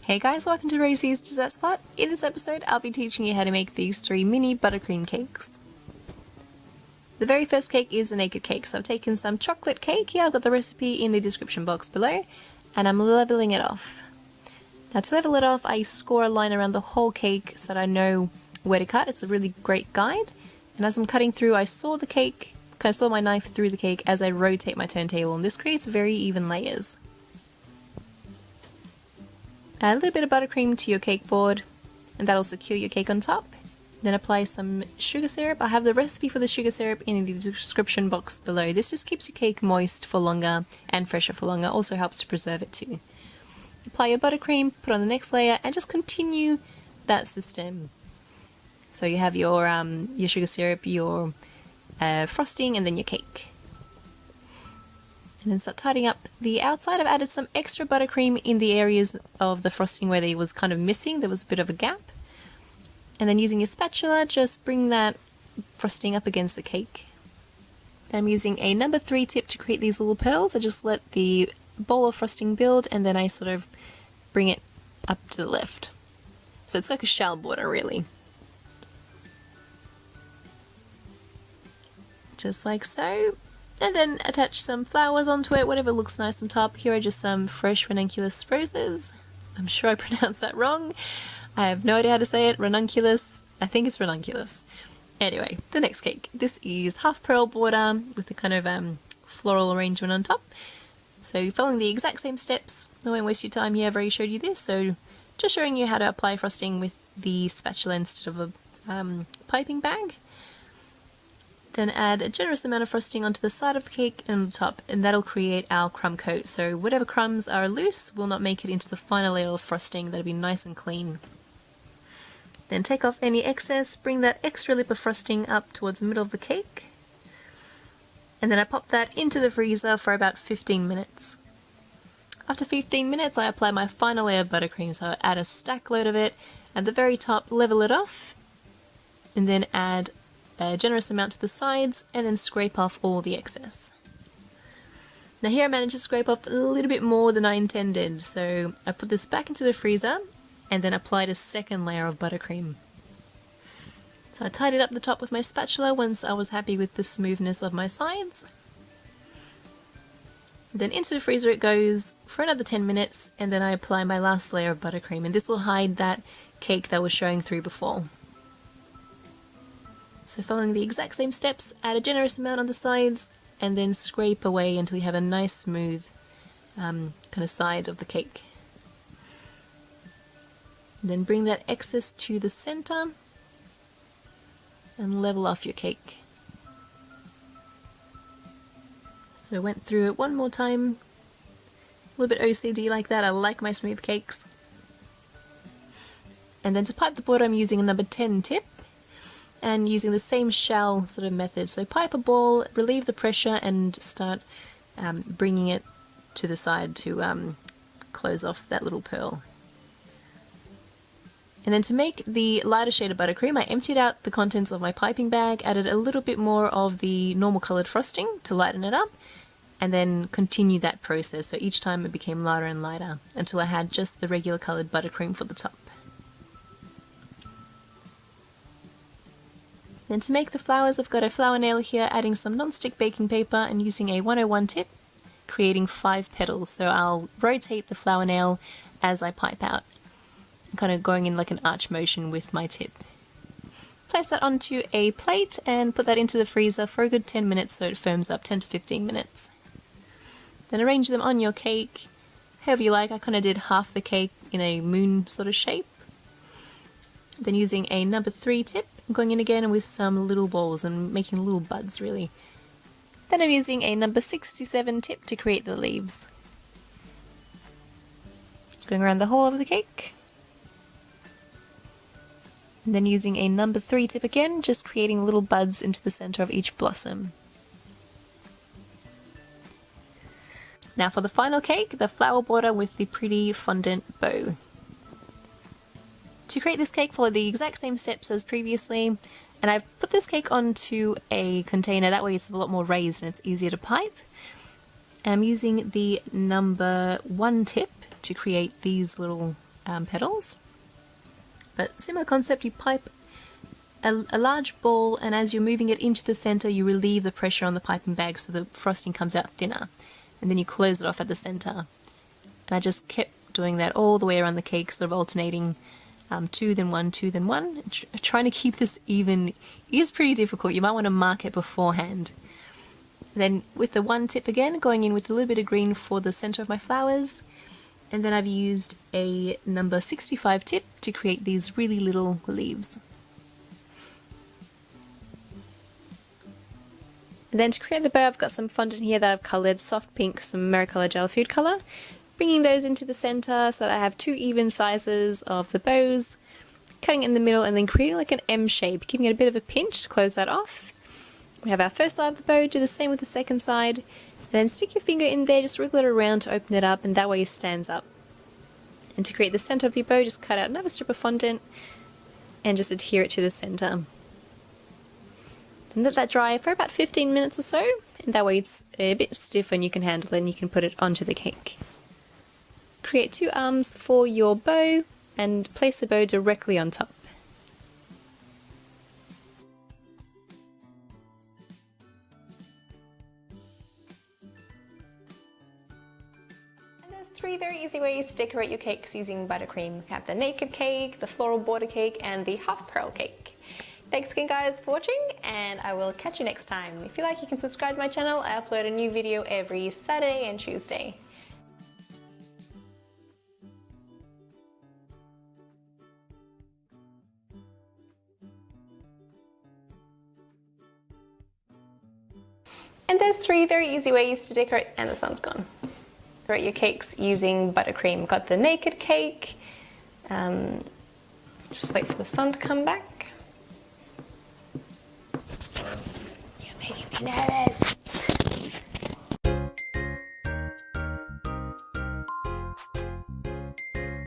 Hey guys, welcome to Rosie's Dessert Spot. In this episode, I'll be teaching you how to make these 3 mini buttercream cakes. The very first cake is a naked cake, so I've taken some chocolate cake. Here I've got the recipe in the description box below, and I'm leveling it off. Now to level it off, I score a line around the whole cake so that I know where to cut. It's a really great guide. And as I'm cutting through, I saw the cake, I saw my knife through the cake as I rotate my turntable, and this creates very even layers. Add a little bit of buttercream to your cake board, and that'll secure your cake on top. Then apply some sugar syrup. I have the recipe for the sugar syrup in the description box below. This just keeps your cake moist for longer and fresher for longer. Also helps to preserve it too. Apply your buttercream, put on the next layer, and just continue that system. So you have your sugar syrup, your frosting, and then your cake. And then start tidying up the outside. I've added some extra buttercream in the areas of the frosting where there was kind of missing. There was a bit of a gap. And then using your spatula, just bring that frosting up against the cake. Then I'm using a number 3 tip to create these little pearls. I just let the bowl of frosting build, and then I sort of bring it up to the left. So it's like a shell border, really. Just like so. And then attach some flowers onto it, whatever looks nice on top. Here are just some fresh ranunculus roses. I'm sure I pronounced that wrong. I have no idea how to say it. Ranunculus. I think it's ranunculus. Anyway, the next cake. This is half pearl border with a kind of floral arrangement on top. So following the exact same steps. I won't waste your time here, I've already showed you this. So just showing you how to apply frosting with the spatula instead of a piping bag. Then add a generous amount of frosting onto the side of the cake and on the top, and that'll create our crumb coat. So whatever crumbs are loose will not make it into the final layer of frosting. That'll be nice and clean. Then take off any excess, bring that extra lip of frosting up towards the middle of the cake. And then I pop that into the freezer for about 15 minutes. After 15 minutes, I apply my final layer of buttercream. So I add a stack load of it at the very top, level it off, and then add a generous amount to the sides, and then scrape off all the excess. Now here I managed to scrape off a little bit more than I intended, so I put this back into the freezer and then applied a second layer of buttercream. So I tidied up the top with my spatula once I was happy with the smoothness of my sides. Then into the freezer it goes for another 10 minutes, and then I apply my last layer of buttercream, and this will hide that cake that was showing through before. So following the exact same steps, add a generous amount on the sides, and then scrape away until you have a nice smooth kind of side of the cake. Then bring that excess to the center and level off your cake. So I went through it one more time, a little bit OCD like that. I like my smooth cakes. And then to pipe the border, I'm using a number 10 tip. And using the same shell sort of method. So pipe a ball, relieve the pressure, and start bringing it to the side to close off that little pearl. And then to make the lighter shade of buttercream, I emptied out the contents of my piping bag, added a little bit more of the normal coloured frosting to lighten it up, and then continued that process. So each time it became lighter and lighter until I had just the regular coloured buttercream for the top. Then to make the flowers, I've got a flower nail here, adding some non-stick baking paper and using a 101 tip, creating 5 petals. So I'll rotate the flower nail as I pipe out, kind of going in like an arch motion with my tip. Place that onto a plate and put that into the freezer for a good 10 minutes so it firms up, 10 to 15 minutes. Then arrange them on your cake, however you like. I kind of did half the cake in a moon sort of shape. Then using a number 3 tip, I'm going in again with some little balls and making little buds really. Then I'm using a number 67 tip to create the leaves. Just going around the whole of the cake. And then using a number 3 tip again, just creating little buds into the center of each blossom. Now for the final cake, the flower border with the pretty fondant bow. To create this cake, follow the exact same steps as previously, and I've put this cake onto a container, that way it's a lot more raised and it's easier to pipe. And I'm using the number 1 tip to create these little petals. But similar concept, you pipe a large ball, and as you're moving it into the center, you relieve the pressure on the piping bag so the frosting comes out thinner. And then you close it off at the center. And I just kept doing that all the way around the cake, sort of alternating 2 then 1, 2 then 1. Trying to keep this even is pretty difficult. You might want to mark it beforehand. Then with the 1 tip again, going in with a little bit of green for the center of my flowers. And then I've used a number 65 tip to create these really little leaves. And then to create the bow, I've got some fondant here that I've coloured soft pink, some Maricolor gel food colour, bringing those into the centre so that I have 2 even sizes of the bows, cutting it in the middle and then creating like an M shape, giving it a bit of a pinch to close that off. We have our first side of the bow, do the same with the second side, and then stick your finger in there, just wriggle it around to open it up, and that way it stands up. And to create the centre of your bow, just cut out another strip of fondant and just adhere it to the centre. Then let that dry for about 15 minutes or so, and that way it's a bit stiff and you can handle it and you can put it onto the cake. Create 2 arms for your bow and place the bow directly on top. And there's 3 very easy ways to decorate your cakes using buttercream. You have the naked cake, the floral border cake, and the half pearl cake. Thanks again guys for watching, and I will catch you next time. If you like, you can subscribe to my channel. I upload a new video every Saturday and Tuesday. And there's 3 very easy ways to decorate, and the sun's gone. Decorate your cakes using buttercream. Got the naked cake. Just wait for the sun to come back.